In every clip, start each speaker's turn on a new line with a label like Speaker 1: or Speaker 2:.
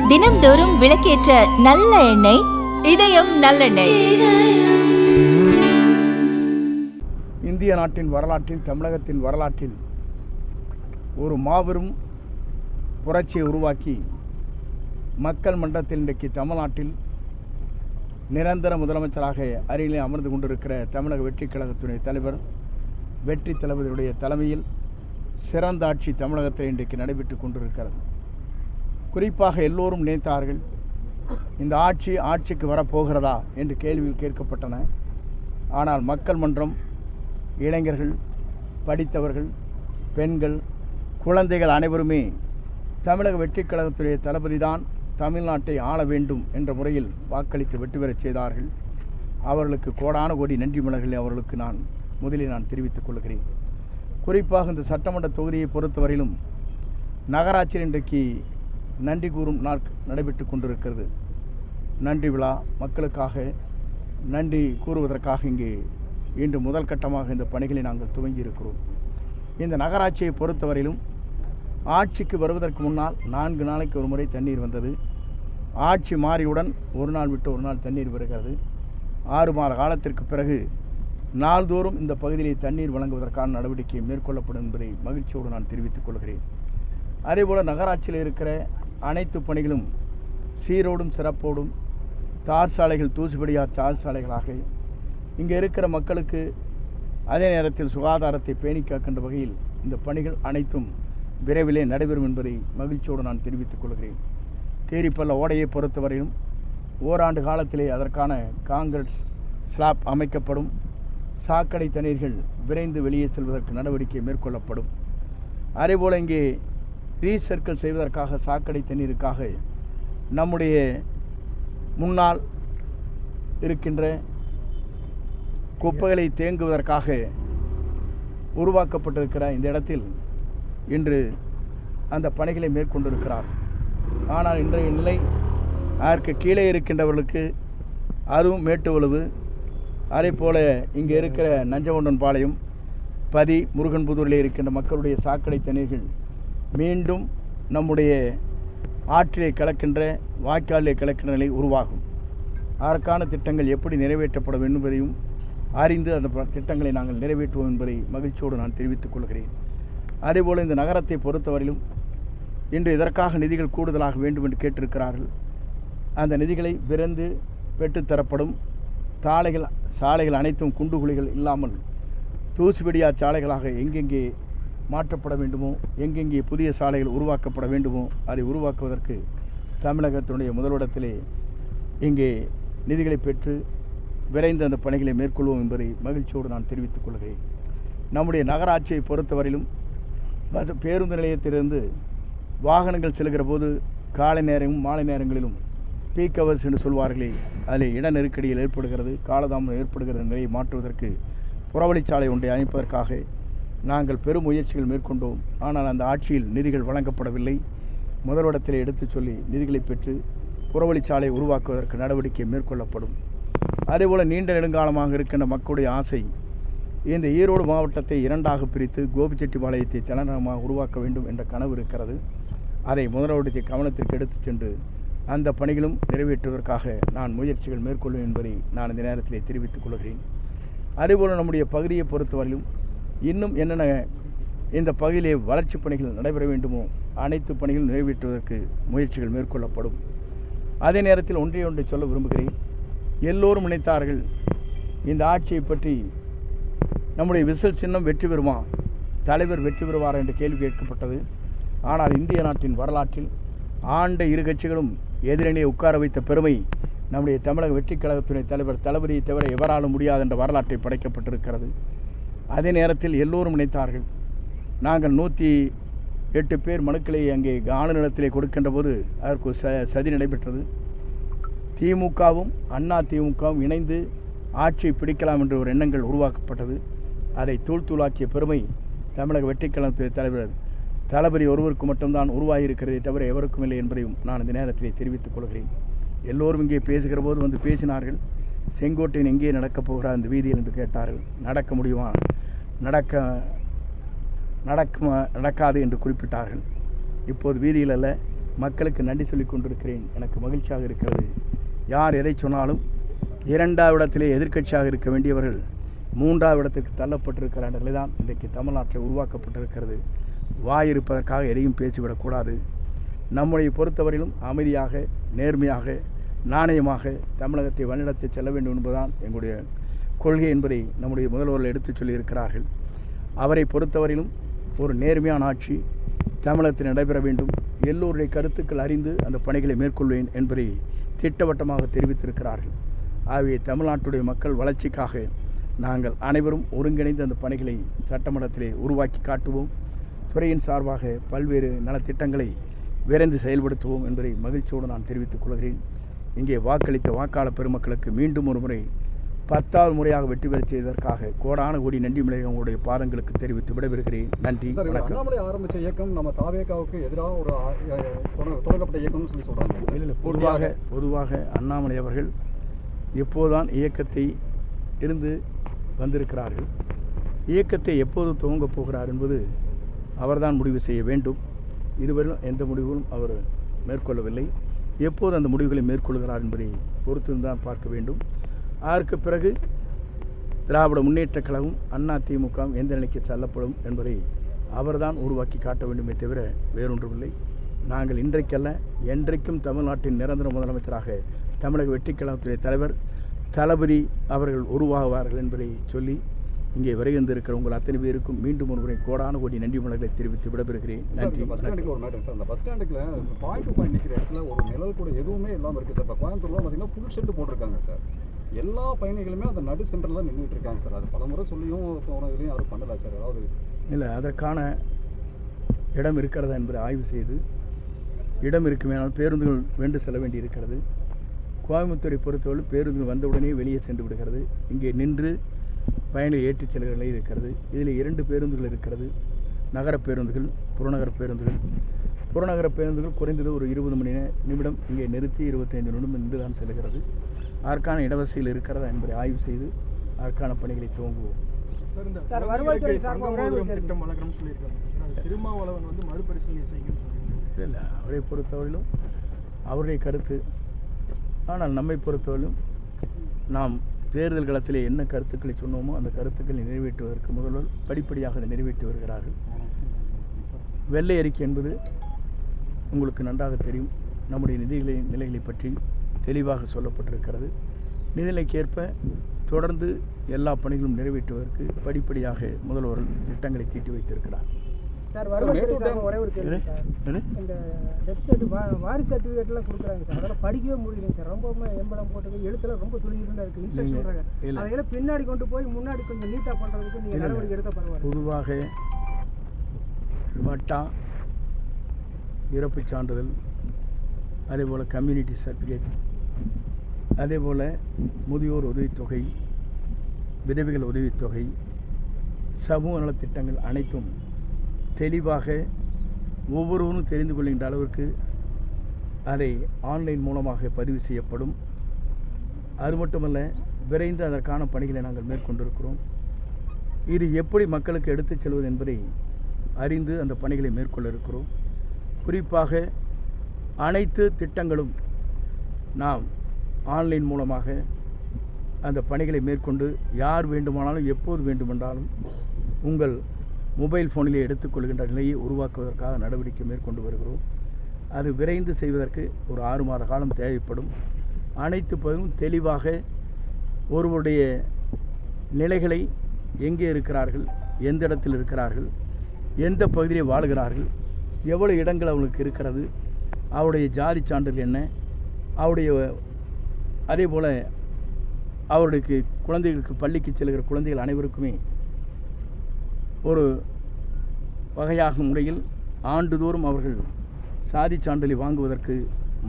Speaker 1: தினம்தோறும் விளக்கேற்ற நல்ல எண்ணெய் இதயம் நல்லெண்ணெய்.
Speaker 2: இந்திய நாட்டின் வரலாற்றில், தமிழகத்தின் வரலாற்றில் ஒரு மாபெரும் புரட்சியை உருவாக்கி மக்கள் மன்றத்தில் இன்றைக்கு தமிழ்நாட்டில் நிரந்தர முதலமைச்சராக அருகிலே அமர்ந்து கொண்டிருக்கிற தமிழக வெற்றிக் கழகத்துடைய தலைவர் வெற்றி தளபதியுடைய தலைமையில் சிறந்த ஆட்சி தமிழகத்தில் இன்றைக்கு நடைபெற்று கொண்டிருக்கிறது. குறிப்பாக எல்லோரும் நினைத்தார்கள், இந்த ஆட்சிக்கு வரப்போகிறதா என்று கேள்விகள் கேட்கப்பட்டன. ஆனால் மக்கள் மன்றம், இளைஞர்கள், படித்தவர்கள், பெண்கள், குழந்தைகள் அனைவருமே தமிழக வெற்றிக் கழகத்துடைய தளபதி தான் தமிழ்நாட்டை ஆள வேண்டும் என்ற முறையில் வாக்களித்து வெற்றி பெறச் செய்தார்கள். அவர்களுக்கு கோடான கோடி நன்றி மலர்களை அவர்களுக்கு முதலில் நான் தெரிவித்துக் கொள்கிறேன். குறிப்பாக இந்த சட்டமன்ற தொகுதியை பொறுத்தவரையிலும் நகராட்சியில் இன்றைக்கு நன்றி கூறும் நாள் நடைபெற்று கொண்டிருக்கிறது. நன்றி விழா மக்களுக்காக நன்றி கூறுவதற்காக இங்கே இன்று முதல் கட்டமாக இந்த பணிகளை நாங்கள் துவங்கி இருக்கிறோம். இந்த நகராட்சியை பொறுத்தவரையிலும் ஆட்சிக்கு வருவதற்கு முன்னால் 4 நாளைக்கு ஒரு முறை தண்ணீர் வந்தது. ஆட்சி மாறியுடன் ஒரு நாள் விட்டு ஒரு நாள் தண்ணீர் வருகிறது. 6 மாத காலத்திற்கு பிறகு நாள்தோறும் இந்த பகுதியிலே தண்ணீர் வழங்குவதற்கான நடவடிக்கை மேற்கொள்ளப்படும் என்பதை மகிழ்ச்சியோடு நான் தெரிவித்துக் கொள்கிறேன். அதேபோல் நகராட்சியில் இருக்கிற அனைத்து பணிகளும் சீரோடும் சிறப்போடும் தார் சாலைகள் தூசுபடியா தார் சாலைகளாக இங்கே இருக்கிற மக்களுக்கு அதே நேரத்தில் சுகாதாரத்தை பேணி காக்கின்ற வகையில் இந்த பணிகள் அனைத்தும் விரைவிலே நடைபெறும் என்பதை மகிழ்ச்சியோடு நான் தெரிவித்துக் கொள்கிறேன். தேரிப்பள்ள ஓடையை பொறுத்தவரையிலும் ஓராண்டு காலத்திலே அதற்கான காங்கிரீட் ஸ்லாப் அமைக்கப்படும். சாக்கடை தண்ணீர்கள் விரைந்து வெளியே செல்வதற்கு நடவடிக்கை மேற்கொள்ளப்படும். அதேபோல் இங்கே ரீசர்க்கிள் செய்வதற்காக சாக்கடை தண்ணீருக்காக நம்முடைய முன்னால் இருக்கின்ற குப்பைகளை தேங்குவதற்காக உருவாக்கப்பட்டிருக்கிற இந்த இடத்தில் இன்று அந்த பணிகளை மேற்கொண்டிருக்கிறார். ஆனால் இன்றைய நிலை அதற்கு கீழே இருக்கின்றவர்களுக்கு அதுவும் மேட்டு வலுவு, அதே போல் இங்கே இருக்கிற நஞ்சவண்டன் பாளையம், பதி, முருகன்புதூரில் இருக்கின்ற மக்களுடைய சாக்கடை தண்ணீர்கள் மீண்டும் நம்முடைய ஆற்றிலே கலக்கின்ற வாய்க்காலிலே கலக்கின்ற நிலை உருவாகும். அதற்கான திட்டங்கள் எப்படி நிறைவேற்றப்படும் என்பதையும் அறிந்து அந்த திட்டங்களை நாங்கள் நிறைவேற்றுவோம் என்பதை மகிழ்ச்சியோடு நான் தெரிவித்துக் கொள்கிறேன். அதேபோல் இந்த நகரத்தை பொறுத்தவரையிலும் இன்று இதற்காக நிதிகள் கூடுதலாக வேண்டும் என்று கேட்டிருக்கிறார்கள். அந்த நிதிகளை விரைந்து பெற்றுத்தரப்படும். சாலைகள் அனைத்தும் குண்டுகுழிகள் இல்லாமல் தூசுபடியா சாலைகளாக எங்கெங்கே மாற்றப்பட வேண்டுமோ, எங்கெங்கே புதிய சாலைகள் உருவாக்கப்பட வேண்டுமோ அதை உருவாக்குவதற்கு தமிழகத்தினுடைய முதலிடத்திலே இங்கே நிதிகளை பெற்று விரைந்து அந்த பணிகளை மேற்கொள்வோம் என்பதை மகிழ்ச்சியோடு நான் தெரிவித்துக் கொள்கிறேன். நம்முடைய நகராட்சியை பொறுத்தவரையிலும் பேருந்து நிலையத்திலிருந்து வாகனங்கள் செல்கிற போது காலை நேரமும் மாலை நேரங்களிலும் பீக் ஹவர்ஸ் என்று சொல்வார்களே, அதில் இட நெருக்கடியில் ஏற்படுகிறது, காலதாமதம் ஏற்படுகிற நிலையை மாற்றுவதற்கு புறவழிச்சாலை ஒன்றை அமைப்பதற்காக நாங்கள் பெரும் முயற்சிகள் மேற்கொண்டோம். ஆனால் அந்த ஆட்சியில் நிதிகள் வழங்கப்படவில்லை. முதலிடத்தில் எடுத்துச் சொல்லி நிதிகளை பெற்று புறவழிச்சாலை உருவாக்குவதற்கு நடவடிக்கை மேற்கொள்ளப்படும். அதேபோல் நீண்ட நெடுங்காலமாக இருக்கின்ற மக்களுடைய ஆசை, இந்த ஈரோடு மாவட்டத்தை 2ஆக பிரித்து கோபிச்செட்டிப்பாளையத்தை தலைநகரமாக உருவாக்க வேண்டும் என்ற கனவு இருக்கிறது. அதை முதலிடத்தை கவனத்திற்கு எடுத்துச் சென்று அந்த பணிகளும் நிறைவேற்றுவதற்காக நான் முயற்சிகள் மேற்கொள்வேன் என்பதை நான் இந்த நேரத்திலே தெரிவித்துக் கொள்கிறேன். அதேபோல் நம்முடைய பகுதியை பொறுத்தவரையிலும் இன்னும் என்னென்ன இந்த பகுதியிலே வளர்ச்சி பணிகள் நடைபெற வேண்டுமோ அனைத்து பணிகளும் நிறைவேற்றுவதற்கு முயற்சிகள் மேற்கொள்ளப்படும். அதே நேரத்தில் ஒன்றை சொல்ல விரும்புகிறேன். எல்லோரும் நினைத்தார்கள், இந்த ஆட்சியை பற்றி நம்முடைய விசில் சின்னம் வெற்றி பெறுமா, தலைவர் வெற்றி பெறுவார் என்று கேள்வி கேட்கப்பட்டது. ஆனால் இந்திய நாட்டின் வரலாற்றில் ஆண்ட இரு கட்சிகளும் எதிரணியை உட்கார வைத்த பெருமை நம்முடைய தமிழக வெற்றிக் கழகத்துடைய தலைவர் தளபதியை தவிர எவராலும் முடியாது என்ற வரலாற்றை படைக்கப்பட்டிருக்கிறது. அதே நேரத்தில் எல்லோரும் நினைத்தார்கள், நாங்கள் 108 பேர் மனுக்களை அங்கே ஆளுநரிடத்திலே கொடுக்கின்ற போது அதற்கு சதி நடைபெற்றது. திமுகவும் அதிமுகவும் இணைந்து ஆட்சியை பிடிக்கலாம் என்ற ஒரு எண்ணங்கள் உருவாக்கப்பட்டது. அதை தூளாக்கிய பெருமை தமிழக வெற்றிக் கழகத்துடைய தலைவர் தளபதி ஒருவருக்கு மட்டும்தான் உருவாகியிருக்கிறதே தவிர எவருக்கும் இல்லை என்பதையும் நான் இந்த நேரத்திலே தெரிவித்துக் கொள்கிறேன். எல்லோரும் இங்கே பேசுகிற போது வந்து பேசினார்கள், செங்கோட்டையன் எங்கே நடக்கப் போகிறார் இந்த வீதியில் என்று கேட்டார்கள். நடக்க முடியுமா, நடக்காது என்று குறிப்பிட்டார்கள். இப்போது வீதியில் அல்ல, மக்களுக்கு நன்றி சொல்லிக் கொண்டிருக்கிறேன். எனக்கு மகிழ்ச்சியாக இருக்கிறது. யார் எதை சொன்னாலும் 2வது இடத்திலே எதிர்க்கட்சியாக இருக்க வேண்டியவர்கள் 3வது இடத்திற்கு தள்ளப்பட்டிருக்கிற நிலை தான் இன்றைக்கு தமிழ்நாட்டில் உருவாக்கப்பட்டிருக்கிறது. வாய் இருப்பதற்காக எதையும் பேசிவிடக்கூடாது. நம்முடைய பொறுத்தவரையிலும் அமைதியாக, நேர்மையாக, நாணயமாக தமிழகத்தை வழிநடத்தி செல்ல வேண்டும் என்பதுதான் எங்களுடைய கொள்கை என்பதை நம்முடைய முதல்வர்கள் எடுத்துச் சொல்லியிருக்கிறார்கள். அவரை பொறுத்தவரையிலும் ஒரு நேர்மையான ஆட்சி தமிழகத்தில் நடைபெற வேண்டும். எல்லோருடைய கருத்துக்கள் அறிந்து அந்த பணிகளை மேற்கொள்வேன் என்பதை திட்டவட்டமாக தெரிவித்திருக்கிறார்கள். ஆகவே தமிழ்நாட்டுடைய மக்கள் வளர்ச்சிக்காக நாங்கள் அனைவரும் ஒருங்கிணைந்து அந்த பணிகளை சட்டமன்றத்திலே உருவாக்கி காட்டுவோம். துறையின் சார்பாக பல்வேறு நலத்திட்டங்களை விரைந்து செயல்படுத்துவோம் என்பதை மகிழ்ச்சியோடு நான் தெரிவித்துக் கொள்கிறேன். இங்கே வாக்களித்த வாக்காளர் பெருமக்களுக்கு மீண்டும் ஒரு முறை 10வது முறையாக வெற்றி பெற செய்ததற்காக கோடான கோடி நன்றி உங்களுடைய பாதங்களுக்கு தெரிவித்து விடைபெறுகிறேன். நன்றி, வணக்கம்.
Speaker 3: அண்ணாமலை ஆரம்பித்த இயக்கம் நம்ம தாவேகாவுக்கு எதிராக ஒரு தொடங்கப்பட்ட இயக்கம்னு சொல்லி சொல்கிறாங்க.
Speaker 2: இல்லை, பொதுவாக அண்ணாமலை அவர்கள் எப்போதுதான் இயக்கத்தை இருந்து வந்திருக்கிறார்கள். இயக்கத்தை எப்போது துவங்கப் போகிறார் என்பது அவர்தான் முடிவு செய்ய வேண்டும். இதுவரையிலும் எந்த முடிவுகளும் அவர் மேற்கொள்ளவில்லை. எப்போது அந்த முடிவுகளை மேற்கொள்கிறார் என்பதை பொறுத்திருந்தான் பார்க்க வேண்டும். அதற்கு பிறகு திராவிட முன்னேற்றக் கழகம், அதிமுக எந்த நிலைக்கு செல்லப்படும் என்பதை அவர்தான் உருவாக்கி காட்ட வேண்டுமே தவிர வேறொன்றுமில்லை. நாங்கள் இன்றைக்கல்ல, என்றைக்கும் தமிழ்நாட்டின் நிரந்தர முதலமைச்சராக தமிழக வெற்றிக் கழகத்துடைய தலைவர் தளபதி அவர்கள் உருவாகுவார்கள் என்பதை சொல்லி இங்கே வருகின்றிருக்கிற உங்கள் அத்தனை பேருக்கும் மீண்டும் ஒரு முறை கோடான கோடி நன்றி மலர்களை தெரிவித்து விடைபெறுகிறேன். நன்றி.
Speaker 3: பஸ் ஸ்டாண்டுக்கு ஒரு மேட்டர் சார், அந்த பஸ் ஸ்டாண்டுக்குள்ள பாயிண்ட் டு பாயிண்ட் நிற்கிற இடத்துல ஒரு நிழல் கூட எதுவுமே இல்லாமல் இருக்குது சார். இப்போ கோயம்புத்தூர்லாம் பார்த்தீங்கன்னா ஃபுல் ஷெட்டு போட்டிருக்காங்க சார். எல்லா பயணிகளுமே அந்த நடு சென்டரில் தான் நின்றுட்டு இருக்காங்க சார். அது பல முறை சொல்லியும் போனதுலையும் யாரும் பண்ணலை சார். அதாவது
Speaker 2: இல்லை, அதற்கான இடம் இருக்கிறதா என்பதை ஆய்வு செய்து, இடம் இருக்குமேனால் பேருந்துகள் வென்று செல்ல வேண்டி இருக்கிறது. கோயம்புத்தூரை பொறுத்தவரை பேருந்துகள் வந்தவுடனே வெளியே சென்று விடுகிறது. இங்கே நின்று பயணிகள் ஏற்றிச் செல்கிற நிலை இருக்கிறது. இதில் 2 பேருந்துகள் இருக்கிறது. நகர பேருந்துகள், புறநகர பேருந்துகள். புறநகர பேருந்துகள் குறைந்தது ஒரு 20 நிமிடம் இங்கே நிறுத்தி 25 நிமிடம் நின்று தான் செல்கிறது. அதற்கான இடவசதிகள் இருக்கிறதா என்பதை ஆய்வு செய்து அதற்கான பணிகளை துவங்குவோம். இல்லை, அவரை பொறுத்தவரையிலும் அவருடைய கருத்து. ஆனால் நம்மை பொறுத்தவரையிலும் நாம் தேர்தல் களத்திலே என்ன கருத்துக்களை சொன்னோமோ அந்த கருத்துக்களை நிறைவேற்றுவதற்கு முதல்வர் படிப்படியாக அதை நிறைவேற்றி வருகிறார்கள். வெள்ளை அறிக்கை என்பது உங்களுக்கு நன்றாக தெரியும். நம்முடைய நிலைகளை பற்றி தெளிவாக சொல்லப்பட்டிருக்கிறது. நிதிநிலைக்கேற்ப தொடர்ந்து எல்லா பணிகளும் நிறைவேற்றுவதற்கு படிப்படியாக முதல்வர் திட்டங்களை தீட்டி வைத்திருக்கிறார்.
Speaker 4: சார், ஒரே ஒரு கேள்வி சார். இந்த டெத் சர்டிஃபிகேட், வாரிசு சர்டிஃபிகேட்லாம் கொடுக்குறாங்க சார். அதெல்லாம் படிக்கவே முடியலைங்க சார். ரொம்ப எம்பளம் போட்டது, எழுத்துலாம் ரொம்ப துணிகிட்டு இருக்குது. இன்ஸ்ட்ரக்ஷன் சொல்கிறாங்க. அதையெல்லாம் பின்னாடி கொண்டு போய் முன்னாடி கொஞ்சம் நீட்டாக பண்ணுறதுக்கு நீங்கள் நடவடிக்கை எடுத்த பரவாயில்ல.
Speaker 2: பொதுவாக வட்டா, இறப்புச் சான்றிதழ், அதேபோல் கம்யூனிட்டி சர்டிஃபிகேட், அதேபோல் முதியோர் உதவித்தொகை, விதவைகள் உதவித்தொகை, சமூக நலத்திட்டங்கள் அனைத்தும் தெளிவாக ஒவ்வொருவரும் தெரிந்து கொள்கின்ற அளவிற்கு அதை ஆன்லைன் மூலமாக பதிவு செய்யப்படும். அது மட்டுமல்ல, விரைந்து அதற்கான பணிகளை நாங்கள் மேற்கொண்டிருக்கிறோம். இது எப்படி மக்களுக்கு எடுத்துச் செல்வது என்பதை அறிந்து அந்த பணிகளை மேற்கொள்ள இருக்கிறோம். குறிப்பாக அனைத்து திட்டங்களும் நாம் ஆன்லைன் மூலமாக அந்த பணிகளை மேற்கொண்டு யார் வேண்டுமானாலும் எப்போது வேண்டுமென்றாலும் உங்கள் மொபைல் ஃபோனிலே எடுத்துக்கொள்கின்ற நிலையை உருவாக்குவதற்காக நடவடிக்கை மேற்கொண்டு வருகிறோம். அது விரைந்து செய்வதற்கு ஒரு 6 மாத காலம் தேவைப்படும். அனைத்து பகுதியும் தெளிவாக ஒருவருடைய நிலைகளை, எங்கே இருக்கிறார்கள், எந்த இடத்தில் இருக்கிறார்கள், எந்த பகுதியிலே வாழ்கிறார்கள், எவ்வளவு இடங்கள் அவங்களுக்கு இருக்கிறது, அவருடைய ஜாதி சான்றிதழ் என்ன, அவருடைய அதே போல் அவருடைய குழந்தைகளுக்கு பள்ளிக்கு செல்கிற குழந்தைகள் அனைவருக்குமே ஒரு வகையாக முறையில் ஆண்டுதோறும் அவர்கள் சாதி சான்றிதழை வாங்குவதற்கு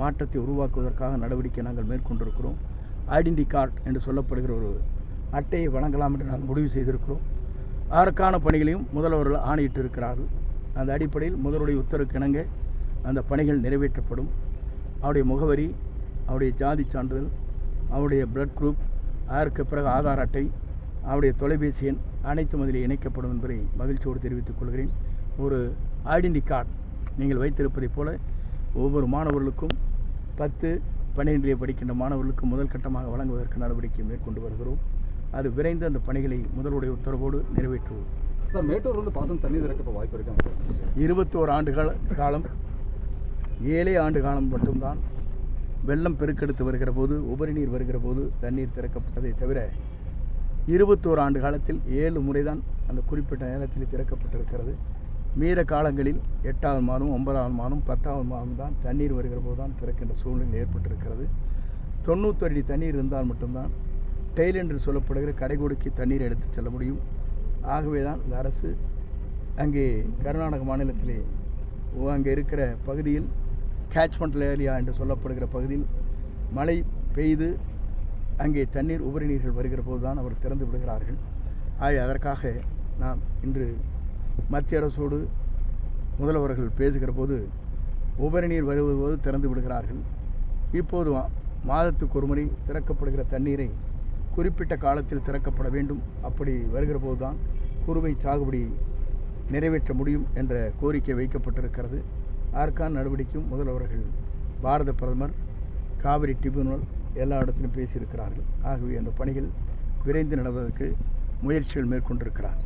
Speaker 2: மாற்றத்தை உருவாக்குவதற்காக நடவடிக்கை நாங்கள் மேற்கொண்டிருக்கிறோம். ஐடென்டி கார்டு என்று சொல்லப்படுகிற ஒரு அட்டையை வழங்கலாம் என்று நாங்கள் முடிவு செய்திருக்கிறோம். அதற்கான பணிகளையும் முதல்வர்கள் ஆணையிட்டு இருக்கிறார்கள். அந்த அடிப்படையில் முதல்வருடைய உத்தரவுக்கு இணங்க அந்த பணிகள் நிறைவேற்றப்படும். அவருடைய முகவரி, அவருடைய ஜாதி சான்றிதழ், அவருடைய பிளட் குரூப், அதற்கு பிறகு ஆதார் அட்டை, அவருடைய தொலைபேசி எண் அனைத்தும் அதில் இணைக்கப்படும் என்பதை மகிழ்ச்சியோடு தெரிவித்துக் கொள்கிறேன். ஒரு ஐடென்டி கார்டு நீங்கள் வைத்திருப்பதைப் போல ஒவ்வொரு மாணவர்களுக்கும் 10, 12 படிக்கின்ற மாணவர்களுக்கும் முதல் கட்டமாக வழங்குவதற்கு நடவடிக்கை மேற்கொண்டு வருகிறோம். அது விரைந்து அந்த பணிகளை முதல்வருடைய உத்தரவோடு நிறைவேற்றுவோம்.
Speaker 3: சார் மேட்டூர் வந்து பாசனம் தண்ணி திறக்க இப்போ வாய்ப்பு இருக்காங்க சார்?
Speaker 2: 21 ஆண்டு காலம் 7 ஆண்டு காலம் மட்டும்தான் வெள்ளம் பெருக்கெடுத்து வருகிற போது, உபரி நீர் வருகிற போது தண்ணீர் திறக்கப்பட்டதை தவிர 21 ஆண்டு காலத்தில் 7 முறை தான் அந்த குறிப்பிட்ட நேரத்தில் திறக்கப்பட்டிருக்கிறது. மீத காலங்களில் 8ஆவது மாதம், 9ஆவது மாதம், 10ஆவது மாதம் தான் தண்ணீர் வருகிற போது தான் திறக்கின்ற சூழ்நிலை ஏற்பட்டிருக்கிறது. 90 அடி தண்ணீர் இருந்தால் மட்டும்தான் டெயில் என்று சொல்லப்படுகிற கடைகோடிக்கு தண்ணீர் எடுத்து செல்ல முடியும். ஆகவே தான் இந்த அரசு அங்கே கர்நாடக மாநிலத்திலே அங்கே இருக்கிற பகுதியில் கேட்ச்மெண்ட் ஏரியா என்று சொல்லப்படுகிற பகுதியில் மழை பெய்து அங்கே தண்ணீர் உபரி நீர்கள் வருகிற போது தான் அவர் திறந்து விடுகிறார்கள். அதற்காக நாம் இன்று மத்திய அரசோடு முதல்வர்கள் பேசுகிற போது உபரி நீர் வருவது திறந்து விடுகிறார்கள். இப்போது மாதத்துக்கு ஒரு முறை திறக்கப்படுகிற தண்ணீரை குறிப்பிட்ட காலத்தில் திறக்கப்பட வேண்டும். அப்படி வருகிற போது தான் குறுவை சாகுபடி நிறைவேற்ற முடியும் என்ற கோரிக்கை வைக்கப்பட்டிருக்கிறது. அதற்கான நடவடிக்கையும் முதல்வர்கள், பாரத பிரதமர், காவிரி ட்ரிபியூனல் எல்லா இடத்திலும் பேசியிருக்கிறார்கள். ஆகவே அந்த பணிகள் விரைந்து நடவதற்கு முயற்சிகள் மேற்கொண்டிருக்கிறார்.